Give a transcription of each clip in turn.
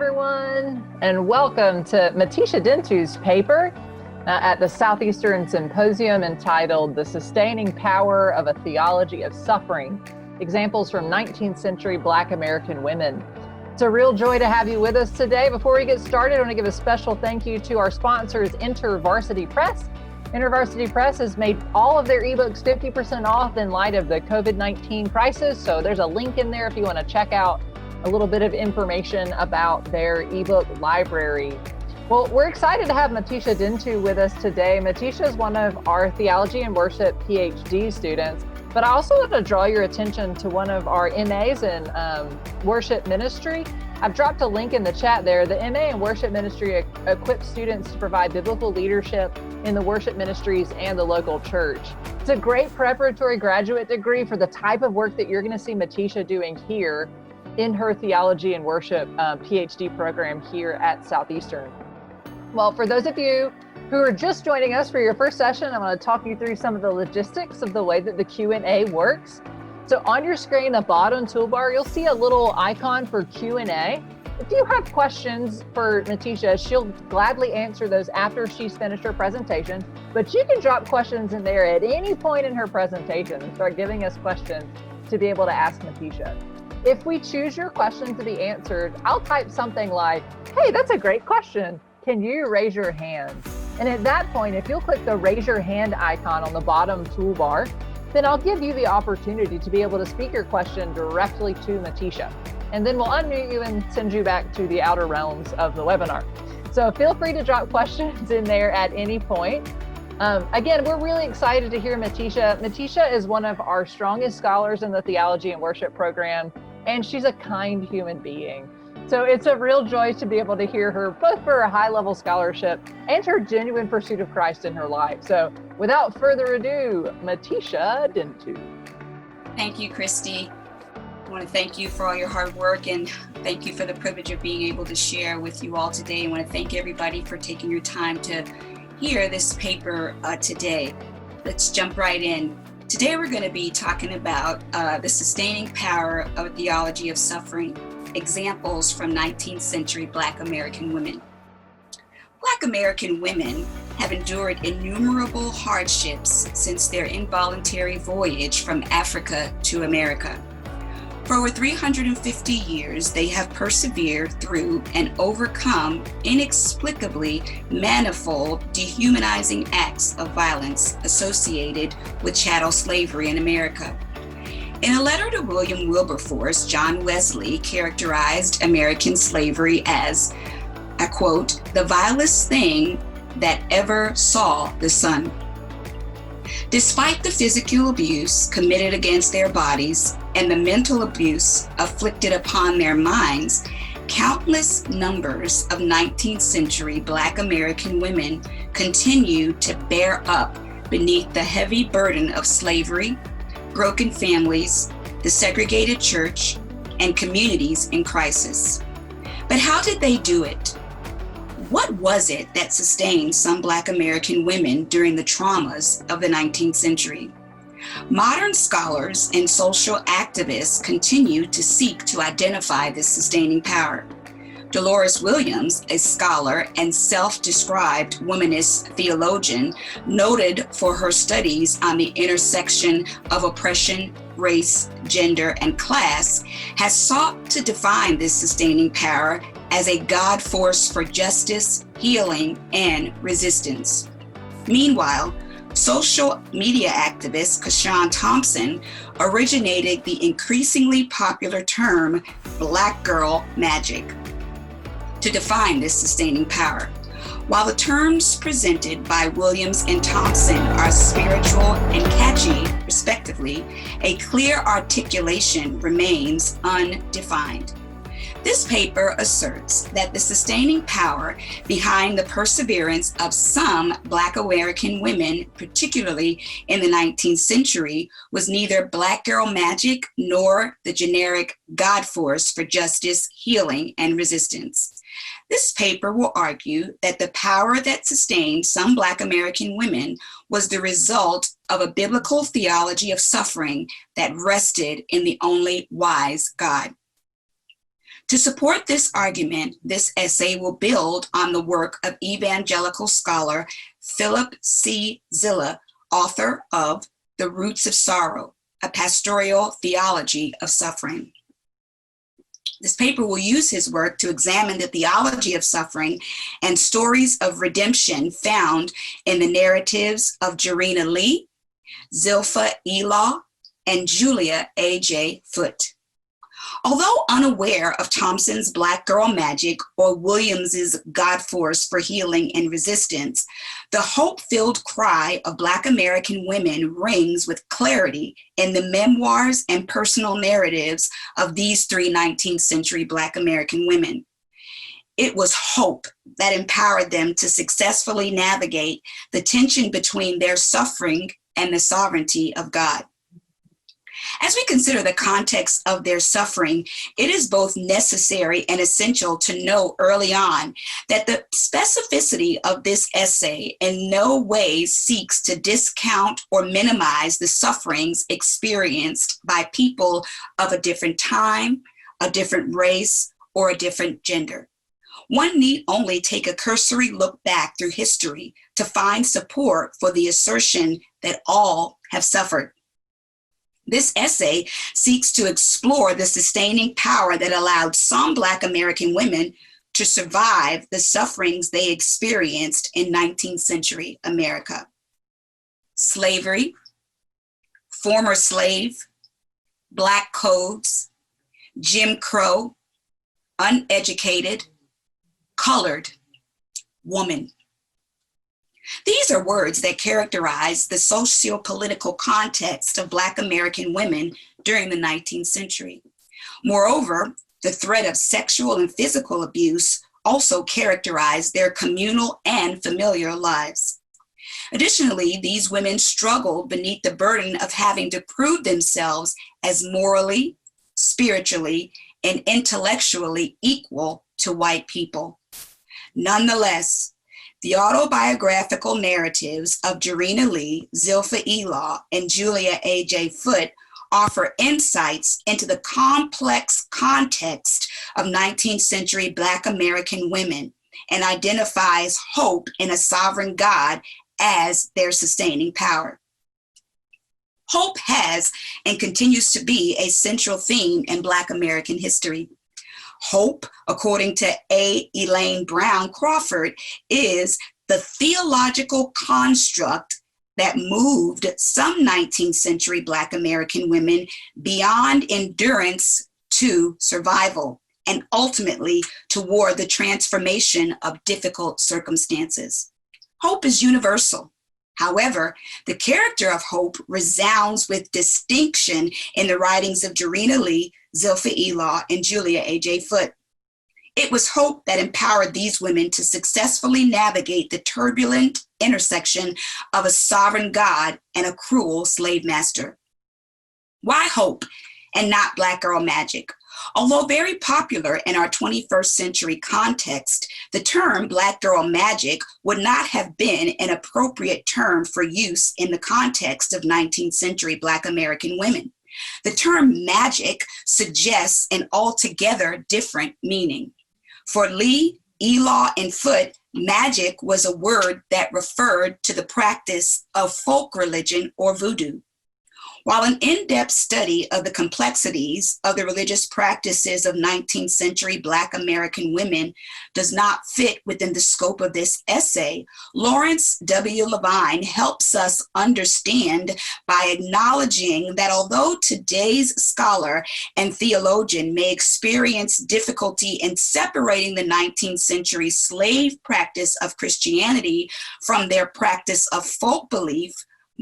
everyone, and welcome to Matisha Dentu's paper at the Southeastern Symposium entitled The Sustaining Power of a Theology of Suffering, Examples from 19th Century Black American Women. It's a real joy to have you with us today. Before we get started, I want to give a special thank you to our sponsors, InterVarsity Press. InterVarsity Press has made all of their ebooks 50% off in light of the COVID-19 crisis, so there's a link in there if you want to check out a little bit of information about their ebook library. Well, we're excited to have Matisha Dentu with us today. Matisha is one of our Theology and Worship PhD students, but I also want to draw your attention to one of our MAs in Worship Ministry. I've dropped a link in the chat there. The MA in Worship Ministry equips students to provide biblical leadership in the worship ministries and the local church. It's a great preparatory graduate degree for the type of work that you're going to see Matisha doing here in her Theology and Worship PhD program here at Southeastern. Well, for those of you who are just joining us for your first session, I'm going to talk you through some of the logistics of the way that the Q&A works. So on your screen, the bottom toolbar, you'll see a little icon for Q&A. If you have questions for Matisha, she'll gladly answer those after she's finished her presentation, but you can drop questions in there at any point in her presentation and start giving us questions to be able to ask Matisha. If we choose your question to be answered, I'll type something like, hey, that's a great question. Can you raise your hand? And at that point, if you'll click the raise your hand icon on the bottom toolbar, then I'll give you the opportunity to be able to speak your question directly to Matisha. And then we'll unmute you and send you back to the outer realms of the webinar. So feel free to drop questions in there at any point. Again, we're really excited to hear Matisha. Matisha is one of our strongest scholars in the Theology and Worship program, and she's a kind human being. So it's a real joy to be able to hear her, both for her high-level scholarship and her genuine pursuit of Christ in her life. So without further ado, Matisha Dentu. Thank you, Christy. I want to thank you for all your hard work, and thank you for the privilege of being able to share with you all today. I want to thank everybody for taking your time to hear this paper today. Let's jump right in. Today we're going to be talking about the sustaining power of a theology of suffering, examples from 19th century Black American women. Black American women have endured innumerable hardships since their involuntary voyage from Africa to America. For over 350 years, they have persevered through and overcome inexplicably manifold, dehumanizing acts of violence associated with chattel slavery in America. In a letter to William Wilberforce, John Wesley characterized American slavery as, I quote, "the vilest thing that ever saw the sun." Despite the physical abuse committed against their bodies and the mental abuse afflicted upon their minds, countless numbers of 19th century Black American women continue to bear up beneath the heavy burden of slavery, broken families, the segregated church, and communities in crisis. But how did they do it? What was it that sustained some Black American women during the traumas of the 19th century? Modern scholars and social activists continue to seek to identify this sustaining power. Dolores Williams, a scholar and self-described womanist theologian, noted for her studies on the intersection of oppression, race, gender, and class, has sought to define this sustaining power as a God force for justice, healing, and resistance. Meanwhile, social media activist Kashawn Thompson originated the increasingly popular term Black girl magic to define this sustaining power. While the terms presented by Williams and Thompson are spiritual and catchy, respectively, a clear articulation remains undefined. This paper asserts that the sustaining power behind the perseverance of some Black American women, particularly in the 19th century, was neither Black girl magic nor the generic God force for justice, healing, and resistance. This paper will argue that the power that sustained some Black American women was the result of a biblical theology of suffering that rested in the only wise God. To support this argument, this essay will build on the work of evangelical scholar Philip C. Zilla, author of The Roots of Sorrow, a pastoral theology of suffering. This paper will use his work to examine the theology of suffering and stories of redemption found in the narratives of Jarena Lee, Zilpha Elah, and Julia A.J. Foote. Although unaware of Thompson's Black Girl Magic or Williams's God Force for Healing and Resistance, the hope-filled cry of Black American women rings with clarity in the memoirs and personal narratives of these three 19th century Black American women. It was hope that empowered them to successfully navigate the tension between their suffering and the sovereignty of God. As we consider the context of their suffering, it is both necessary and essential to know early on that the specificity of this essay in no way seeks to discount or minimize the sufferings experienced by people of a different time, a different race, or a different gender. One need only take a cursory look back through history to find support for the assertion that all have suffered. This essay seeks to explore the sustaining power that allowed some Black American women to survive the sufferings they experienced in 19th century America. Slavery, former slave, Black codes, Jim Crow, uneducated, colored, woman. These are words that characterize the socio-political context of Black American women during the 19th century. Moreover, the threat of sexual and physical abuse also characterized their communal and familial lives. Additionally, these women struggled beneath the burden of having to prove themselves as morally, spiritually, and intellectually equal to white people. Nonetheless, the autobiographical narratives of Jarena Lee, Zilpha Elah, and Julia A.J. Foote offer insights into the complex context of 19th century Black American women and identifies hope in a sovereign God as their sustaining power. Hope has and continues to be a central theme in Black American history. Hope, according to A. Elaine Brown Crawford, is the theological construct that moved some 19th century Black American women beyond endurance to survival and ultimately toward the transformation of difficult circumstances. Hope is universal. However, the character of hope resounds with distinction in the writings of Jarena Lee, Zilpha Elah, and Julia A.J. Foote. It was hope that empowered these women to successfully navigate the turbulent intersection of a sovereign God and a cruel slave master. Why hope and not Black Girl Magic? Although very popular in our 21st century context, the term Black Girl Magic would not have been an appropriate term for use in the context of 19th century Black American women. The term magic suggests an altogether different meaning. For Lee, Elah, and Foote, magic was a word that referred to the practice of folk religion or voodoo. While an in-depth study of the complexities of the religious practices of 19th century Black American women does not fit within the scope of this essay, Lawrence W. Levine helps us understand by acknowledging that although today's scholar and theologian may experience difficulty in separating the 19th century slave practice of Christianity from their practice of folk belief,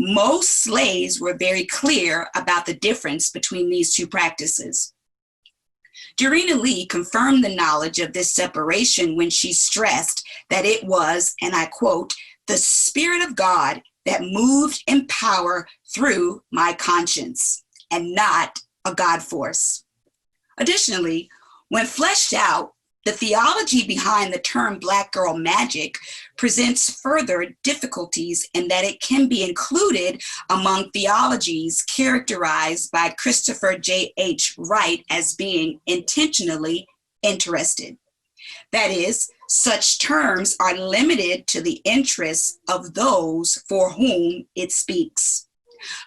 most slaves were very clear about the difference between these two practices. Jarena Lee confirmed the knowledge of this separation when she stressed that it was, and I quote, "the Spirit of God that moved in power through my conscience, and not a God force." Additionally, when fleshed out, the theology behind the term Black Girl Magic presents further difficulties in that it can be included among theologies characterized by Christopher J.H. Wright as being intentionally interested. That is, such terms are limited to the interests of those for whom it speaks.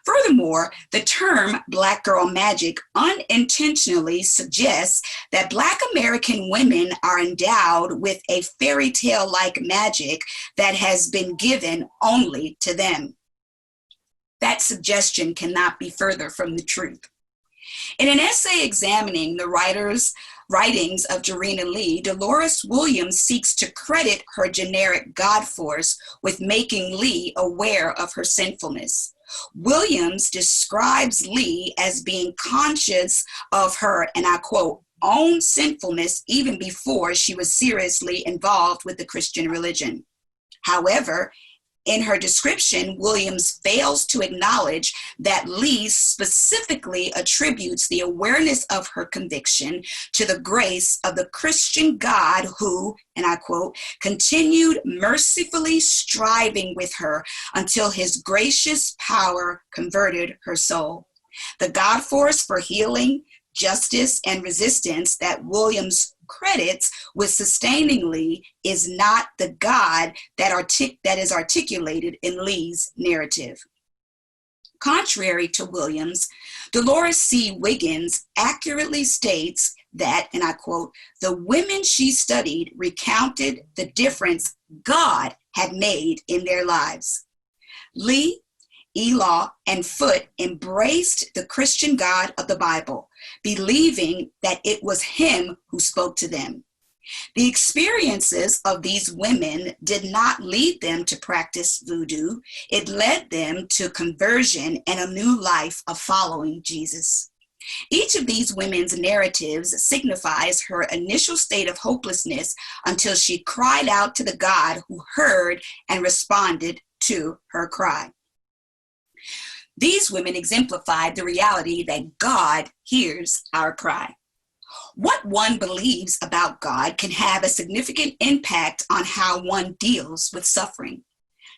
Furthermore, the term Black girl magic unintentionally suggests that Black American women are endowed with a fairy tale-like magic that has been given only to them. That suggestion cannot be further from the truth. In an essay examining the writings of Jarena Lee, Dolores Williams seeks to credit her generic God force with making Lee aware of her sinfulness. Williams describes Lee as being conscious of her, and I quote, own sinfulness even before she was seriously involved with the Christian religion. However, in her description, Williams fails to acknowledge that Lee specifically attributes the awareness of her conviction to the grace of the Christian God who, and I quote, continued mercifully striving with her until his gracious power converted her soul. The God force for healing, justice, and resistance that Williams credits with sustaining Lee is not the God that is articulated in Lee's narrative. Contrary to Williams, Dolores C. Wiggins accurately states that, and I quote, the women she studied recounted the difference God had made in their lives. Lee, Elah, and Foote embraced the Christian God of the Bible, believing that it was him who spoke to them. The experiences of these women did not lead them to practice voodoo. It led them to conversion and a new life of following Jesus. Each of these women's narratives signifies her initial state of hopelessness until she cried out to the God who heard and responded to her cry. These women exemplified the reality that God hears our cry. What one believes about God can have a significant impact on how one deals with suffering.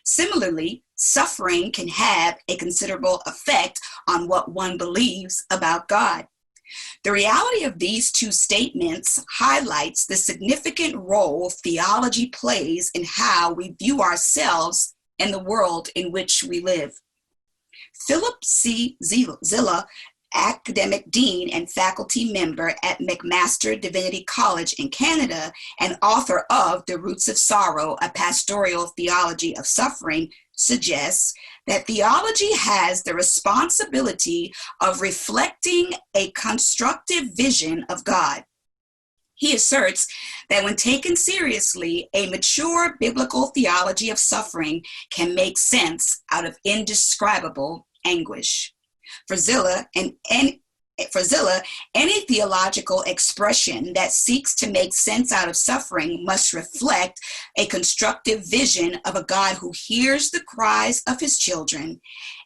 Similarly, suffering can have a considerable effect on what one believes about God. The reality of these two statements highlights the significant role theology plays in how we view ourselves and the world in which we live. Philip C. Zilla, academic dean and faculty member at McMaster Divinity College in Canada and author of The Roots of Sorrow, a pastoral theology of suffering, suggests that theology has the responsibility of reflecting a constructive vision of God. He asserts that when taken seriously, a mature biblical theology of suffering can make sense out of indescribable anguish. For Zilla, any theological expression that seeks to make sense out of suffering must reflect a constructive vision of a God who hears the cries of his children,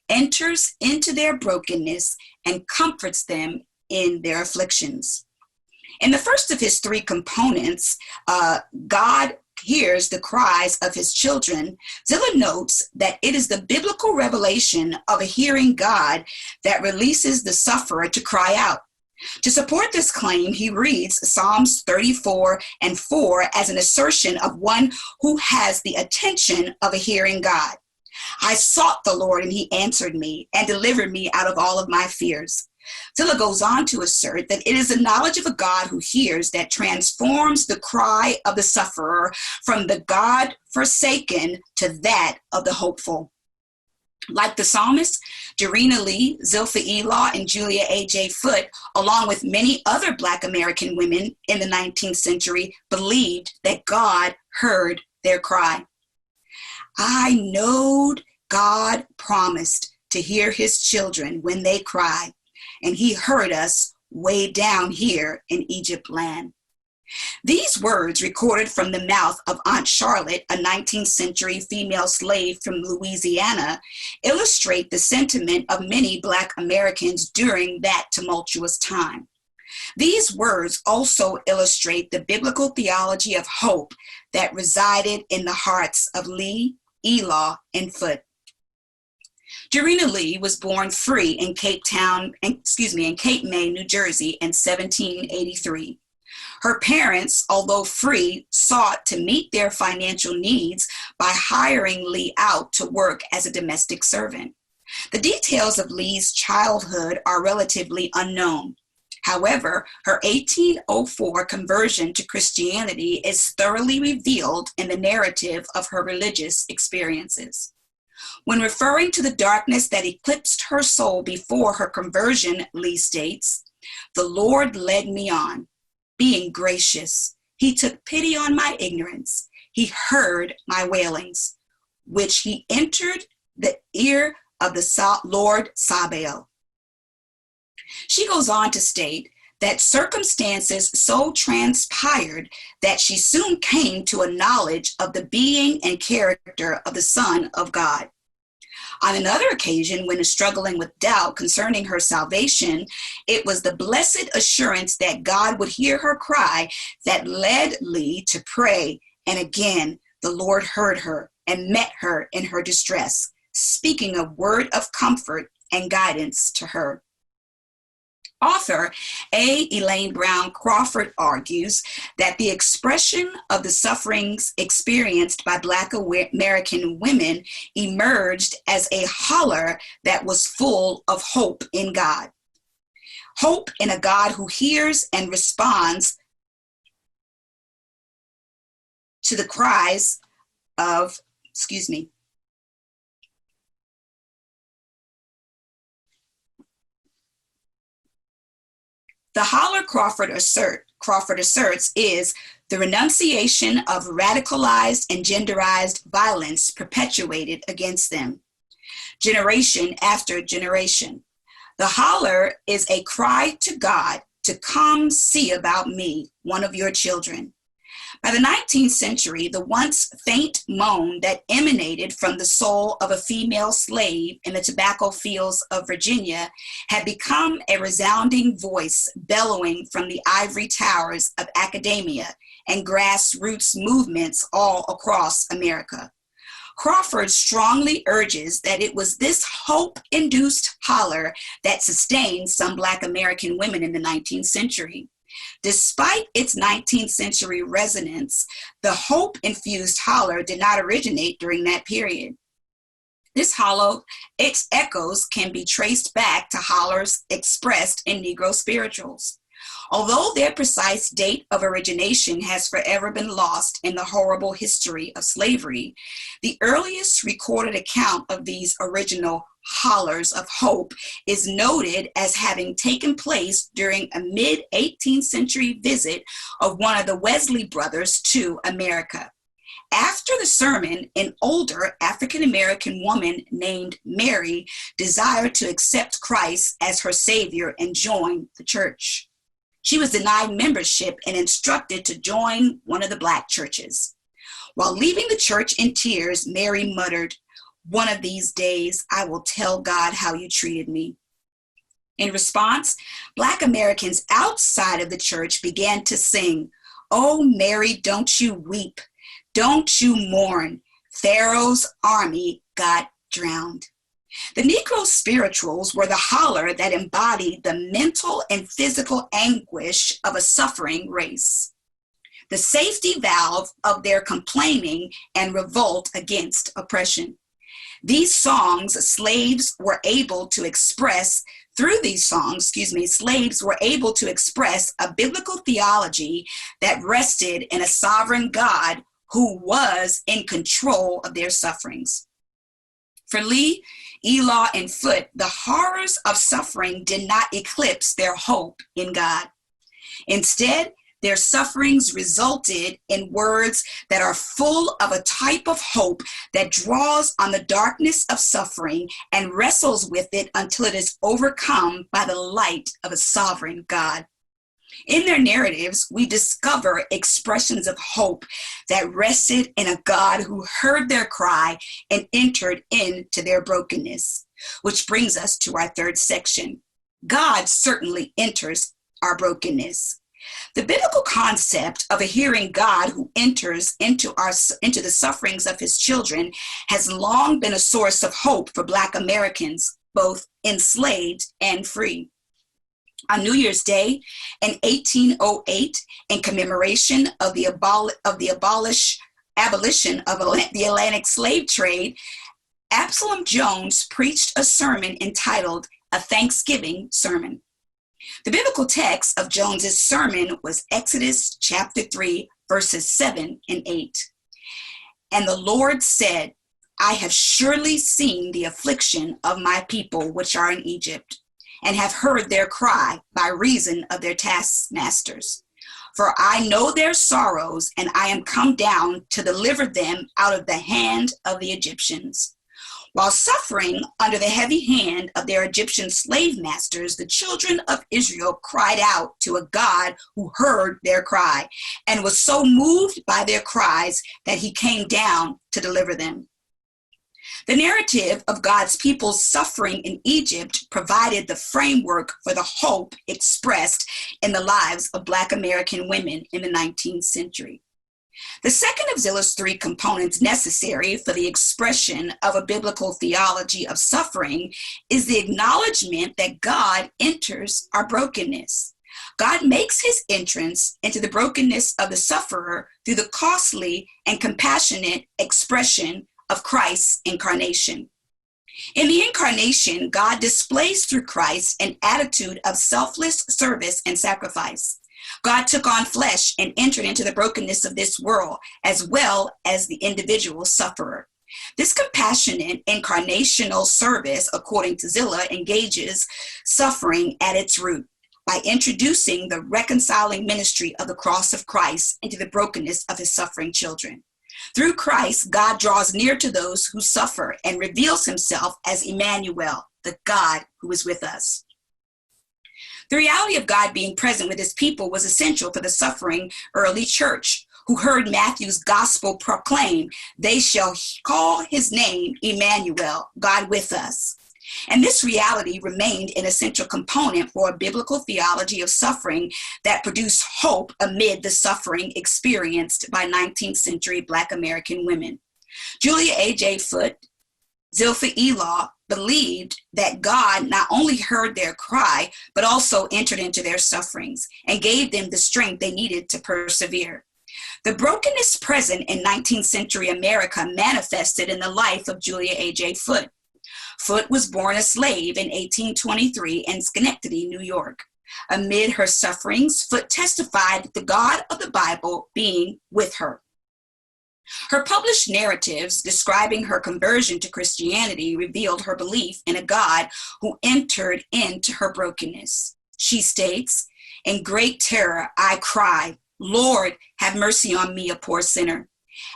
enters into their brokenness, and comforts them in their afflictions. In the first of his three components, God hears the cries of his children, Zilla notes that it is the biblical revelation of a hearing God that releases the sufferer to cry out. To support this claim, he reads Psalms 34:4 as an assertion of one who has the attention of a hearing God. I sought the Lord and he answered me and delivered me out of all of my fears. Zilla goes on to assert that it is the knowledge of a God who hears that transforms the cry of the sufferer from the God forsaken to that of the hopeful. Like the psalmist, Jarena Lee, Zilpha Elah, and Julia A.J. Foote, along with many other Black American women in the 19th century, believed that God heard their cry. I knowed God promised to hear his children when they cry, and he heard us way down here in Egypt land. These words, recorded from the mouth of Aunt Charlotte, a 19th century female slave from Louisiana, illustrate the sentiment of many Black Americans during that tumultuous time. These words also illustrate the biblical theology of hope that resided in the hearts of Lee, Elah, and Foote. Jarena Lee was born free in Cape May, New Jersey in 1783. Her parents, although free, sought to meet their financial needs by hiring Lee out to work as a domestic servant. The details of Lee's childhood are relatively unknown. However, her 1804 conversion to Christianity is thoroughly revealed in the narrative of her religious experiences. When referring to the darkness that eclipsed her soul before her conversion, Lee states, "The Lord led me on, being gracious. He took pity on my ignorance. He heard my wailings, which he entered the ear of the Lord Sabaoth." She goes on to state that circumstances so transpired that she soon came to a knowledge of the being and character of the Son of God. On another occasion, when struggling with doubt concerning her salvation, it was the blessed assurance that God would hear her cry that led Lee to pray, and again, the Lord heard her and met her in her distress, speaking a word of comfort and guidance to her. Author A. Elaine Brown Crawford argues that the expression of the sufferings experienced by Black American women emerged as a holler that was full of hope in God. Hope in a God who hears and responds to the cries of, The holler Crawford asserts is the renunciation of radicalized and genderized violence perpetuated against them, generation after generation. The holler is a cry to God to come see about me, one of your children. By the 19th century, the once faint moan that emanated from the soul of a female slave in the tobacco fields of Virginia had become a resounding voice bellowing from the ivory towers of academia and grassroots movements all across America. Crawford strongly urges that it was this hope-induced holler that sustained some Black American women in the 19th century. Despite its 19th century resonance, the hope-infused holler did not originate during that period. Its echoes can be traced back to hollers expressed in Negro spirituals. Although their precise date of origination has forever been lost in the horrible history of slavery, the earliest recorded account of these original hollers of hope is noted as having taken place during a mid-18th century visit of one of the Wesley brothers to America. After the sermon, an older African-American woman named Mary desired to accept Christ as her Savior and join the church. She was denied membership and instructed to join one of the Black churches. While leaving the church in tears, Mary muttered, "One of these days, I will tell God how you treated me." In response, Black Americans outside of the church began to sing, "Oh, Mary, don't you weep. Don't you mourn. Pharaoh's army got drowned." The Negro spirituals were the holler that embodied the mental and physical anguish of a suffering race, the safety valve of their complaining and revolt against oppression. These songs, slaves were able to express a biblical theology that rested in a sovereign God who was in control of their sufferings. For Lee, Elah, and Foote, the horrors of suffering did not eclipse their hope in God. Instead, their sufferings resulted in words that are full of a type of hope that draws on the darkness of suffering and wrestles with it until it is overcome by the light of a sovereign God. In their narratives, we discover expressions of hope that rested in a God who heard their cry and entered into their brokenness, which brings us to our third section. God certainly enters our brokenness. The biblical concept of a hearing God who enters into the sufferings of his children has long been a source of hope for Black Americans, both enslaved and free. On New Year's Day in 1808, in commemoration of the abolition of the Atlantic slave trade, Absalom Jones preached a sermon entitled A Thanksgiving Sermon. The biblical text of Jones's sermon was Exodus chapter 3, verses 7 and 8. And the Lord said, I have surely seen the affliction of my people which are in Egypt, and have heard their cry by reason of their taskmasters. For I know their sorrows, and I am come down to deliver them out of the hand of the Egyptians. While suffering under the heavy hand of their Egyptian slave masters, the children of Israel cried out to a God who heard their cry, and was so moved by their cries that he came down to deliver them. The narrative of God's people's suffering in Egypt provided the framework for the hope expressed in the lives of Black American women in the 19th century. The second of Zilla's three components necessary for the expression of a biblical theology of suffering is the acknowledgement that God enters our brokenness. God makes his entrance into the brokenness of the sufferer through the costly and compassionate expression of Christ's incarnation. In the incarnation, God displays through Christ an attitude of selfless service and sacrifice. God took on flesh and entered into the brokenness of this world, as well as the individual sufferer. This compassionate incarnational service, according to Zilla, engages suffering at its root by introducing the reconciling ministry of the cross of Christ into the brokenness of his suffering children. Through Christ, God draws near to those who suffer and reveals himself as Emmanuel, the God who is with us. The reality of God being present with his people was essential for the suffering early church, who heard Matthew's gospel proclaim, they shall call his name Emmanuel, God with us. And this reality remained an essential component for a biblical theology of suffering that produced hope amid the suffering experienced by 19th century Black American women. Julia A.J. Foote, Zilpha Elah believed that God not only heard their cry, but also entered into their sufferings and gave them the strength they needed to persevere. The brokenness present in 19th century America manifested in the life of Julia A.J. Foote. Foote was born a slave in 1823 in Schenectady, New York. Amid her sufferings, Foote testified to the God of the Bible being with her. Her published narratives describing her conversion to Christianity revealed her belief in a God who entered into her brokenness. She states, in great terror, I cried, Lord, have mercy on me, a poor sinner.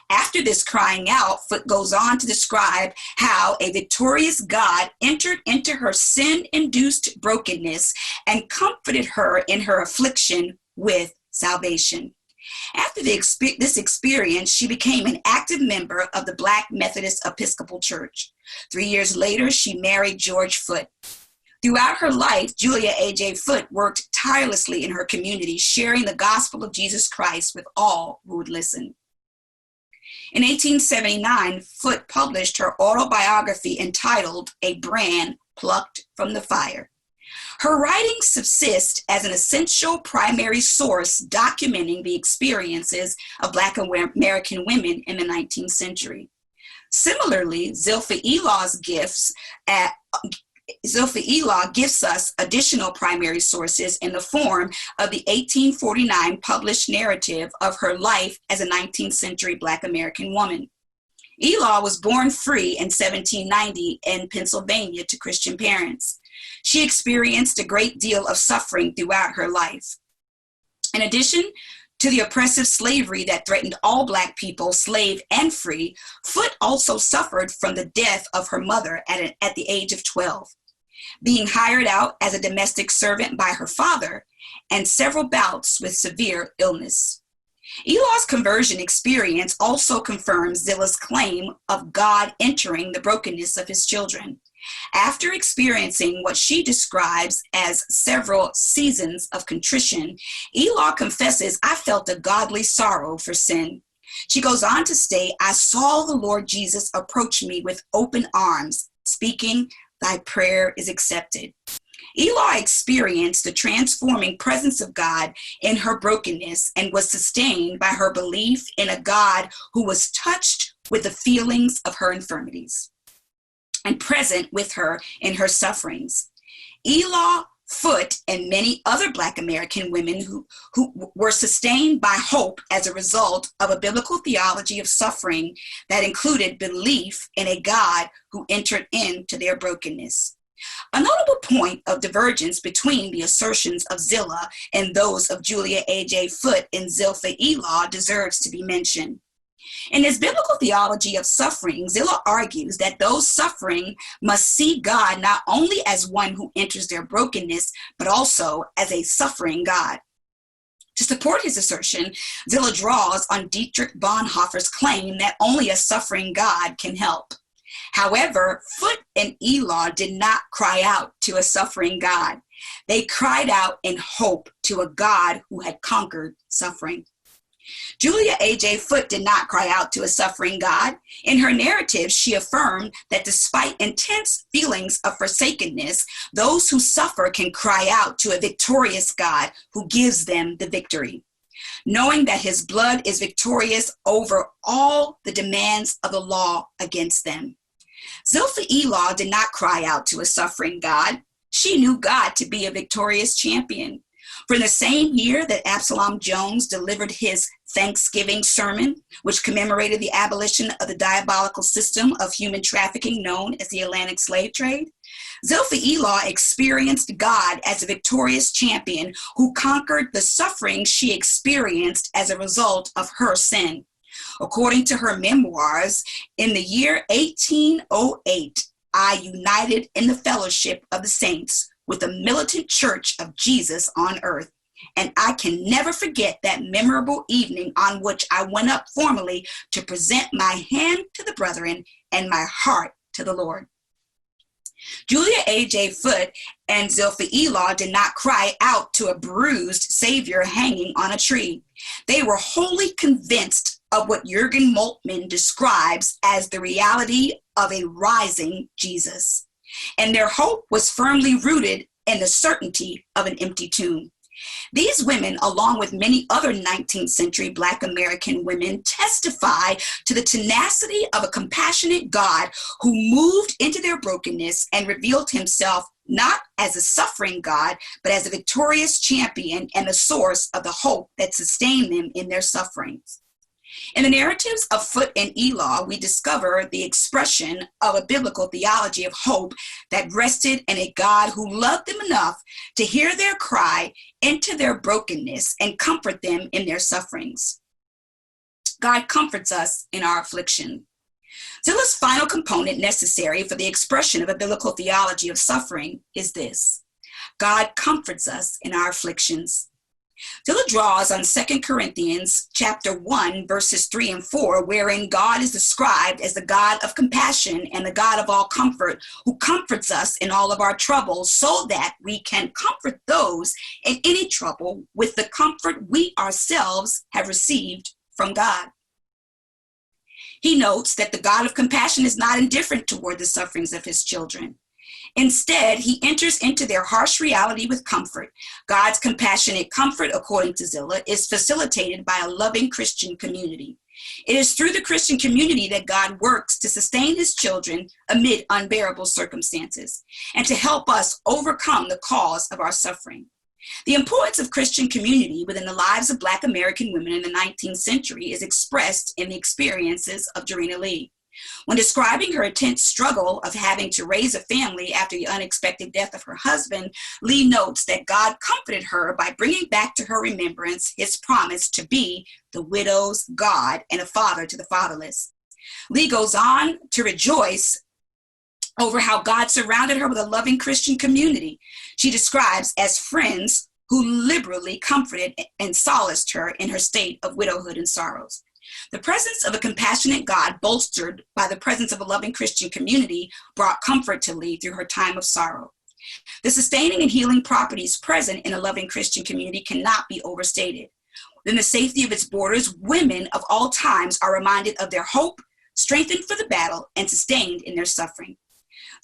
After this crying out, Foote goes on to describe how a victorious God entered into her sin-induced brokenness and comforted her in her affliction with salvation. After this experience, she became an active member of the Black Methodist Episcopal Church. 3 years later, she married George Foote. Throughout her life, Julia A.J. Foote worked tirelessly in her community, sharing the gospel of Jesus Christ with all who would listen. In 1879, Foote published her autobiography entitled A Brand Plucked from the Fire. Her writings subsist as an essential primary source documenting the experiences of Black American women in the 19th century. Similarly, Zilpha Elah gives us additional primary sources in the form of the 1849 published narrative of her life as a 19th century Black American woman. Elah was born free in 1790 in Pennsylvania to Christian parents. She experienced a great deal of suffering throughout her life. In addition to the oppressive slavery that threatened all Black people, slave and free, Foote also suffered from the death of her mother at the age of 12, being hired out as a domestic servant by her father, and several bouts with severe illness. Elah's conversion experience also confirms Zilla's claim of God entering the brokenness of his children. After experiencing what she describes as several seasons of contrition, Elah confesses, I felt a godly sorrow for sin. She goes on to state, I saw the Lord Jesus approach me with open arms, speaking, thy prayer is accepted. Elah experienced the transforming presence of God in her brokenness and was sustained by her belief in a God who was touched with the feelings of her infirmities and present with her in her sufferings. Elah Foote and many other Black American women who were sustained by hope as a result of a biblical theology of suffering that included belief in a God who entered into their brokenness. A notable point of divergence between the assertions of Zillah and those of Julia A.J. Foote and Zilpha Elah deserves to be mentioned. In his biblical theology of suffering, Zillah argues that those suffering must see God not only as one who enters their brokenness, but also as a suffering God. To support his assertion, Zillah draws on Dietrich Bonhoeffer's claim that only a suffering God can help. However, Foote and Elah did not cry out to a suffering God. They cried out in hope to a God who had conquered suffering. Julia A.J. Foote did not cry out to a suffering God. In her narrative, she affirmed that despite intense feelings of forsakenness, those who suffer can cry out to a victorious God who gives them the victory, knowing that his blood is victorious over all the demands of the law against them. Zilpha Elah did not cry out to a suffering God. She knew God to be a victorious champion. For in the same year that Absalom Jones delivered his Thanksgiving sermon, which commemorated the abolition of the diabolical system of human trafficking known as the Atlantic slave trade, Zilpha Elah experienced God as a victorious champion who conquered the suffering she experienced as a result of her sin. According to her memoirs, in the year 1808, I united in the fellowship of the saints with the militant church of Jesus on earth. And I can never forget that memorable evening on which I went up formally to present my hand to the brethren and my heart to the Lord. Julia A.J. Foote and Zilpha Elah did not cry out to a bruised Savior hanging on a tree. They were wholly convinced of what Jürgen Moltmann describes as the reality of a rising Jesus. And their hope was firmly rooted in the certainty of an empty tomb. These women, along with many other 19th century Black American women, testify to the tenacity of a compassionate God who moved into their brokenness and revealed himself not as a suffering God, but as a victorious champion and the source of the hope that sustained them in their sufferings. In the narratives of Foote and Elah, we discover the expression of a biblical theology of hope that rested in a God who loved them enough to hear their cry into their brokenness and comfort them in their sufferings. God comforts us in our affliction. Zillah's final component necessary for the expression of a biblical theology of suffering is this: God comforts us in our afflictions. Zillah draws on 2 Corinthians chapter 1, verses 3 and 4, wherein God is described as the God of compassion and the God of all comfort, who comforts us in all of our troubles, so that we can comfort those in any trouble with the comfort we ourselves have received from God. He notes that the God of compassion is not indifferent toward the sufferings of his children. Instead, he enters into their harsh reality with comfort. God's compassionate comfort, according to Zillah, is facilitated by a loving Christian community. It is through the Christian community that God works to sustain his children amid unbearable circumstances and to help us overcome the cause of our suffering. The importance of Christian community within the lives of Black American women in the 19th century is expressed in the experiences of Jarena Lee. When describing her intense struggle of having to raise a family after the unexpected death of her husband, Lee notes that God comforted her by bringing back to her remembrance his promise to be the widow's God and a father to the fatherless. Lee goes on to rejoice over how God surrounded her with a loving Christian community she describes as friends who liberally comforted and solaced her in her state of widowhood and sorrows. The presence of a compassionate God, bolstered by the presence of a loving Christian community, brought comfort to Lee through her time of sorrow. The sustaining and healing properties present in a loving Christian community cannot be overstated. Within the safety of its borders, women of all times are reminded of their hope, strengthened for the battle, and sustained in their suffering.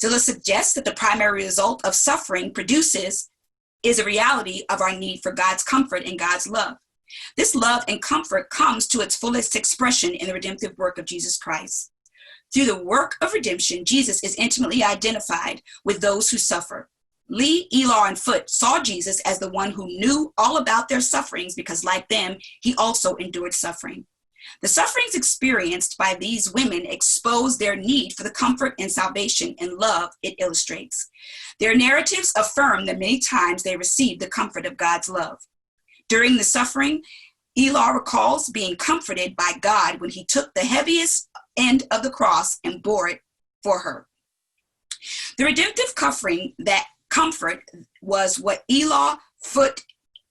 Zilla suggests that the primary result of suffering produces is a reality of our need for God's comfort and God's love. This love and comfort comes to its fullest expression in the redemptive work of Jesus Christ. Through the work of redemption, Jesus is intimately identified with those who suffer. Lee, Elar, and Foote saw Jesus as the one who knew all about their sufferings because, like them, he also endured suffering. The sufferings experienced by these women expose their need for the comfort and salvation and love it illustrates. Their narratives affirm that many times they received the comfort of God's love. During the suffering, Elar recalls being comforted by God when he took the heaviest end of the cross and bore it for her. The redemptive comfort was what Elar, Foote,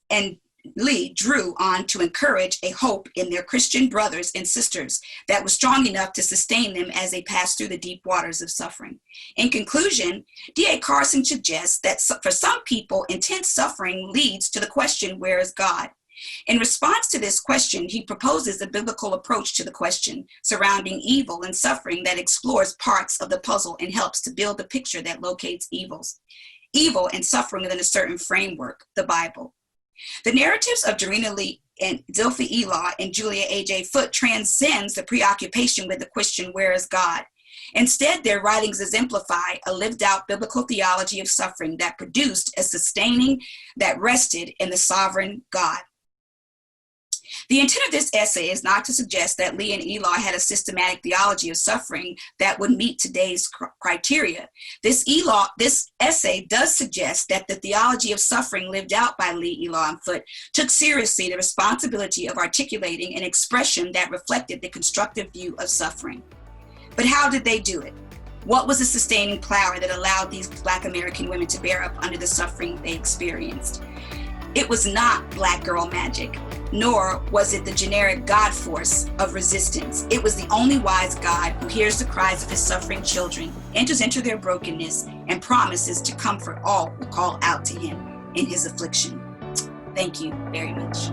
and Lee drew on to encourage a hope in their Christian brothers and sisters that was strong enough to sustain them as they passed through the deep waters of suffering. In conclusion, D.A. Carson suggests that for some people, intense suffering leads to the question, where is God? In response to this question, he proposes a biblical approach to the question surrounding evil and suffering that explores parts of the puzzle and helps to build a picture that locates evil and suffering within a certain framework, the Bible. The narratives of Dorina Lee and Zilpha Elar and Julia A.J. Foote transcends the preoccupation with the question, where is God? Instead, their writings exemplify a lived-out biblical theology of suffering that produced a sustaining that rested in the sovereign God. The intent of this essay is not to suggest that Lee and Elar had a systematic theology of suffering that would meet today's criteria. This essay does suggest that the theology of suffering lived out by Lee, Elar, and Foote took seriously the responsibility of articulating an expression that reflected the constructive view of suffering. But how did they do it? What was the sustaining power that allowed these Black American women to bear up under the suffering they experienced? It was not Black girl magic, nor was it the generic God force of resistance. It was the only wise God who hears the cries of his suffering children, enters into their brokenness, and promises to comfort all who call out to him in his affliction. Thank you very much.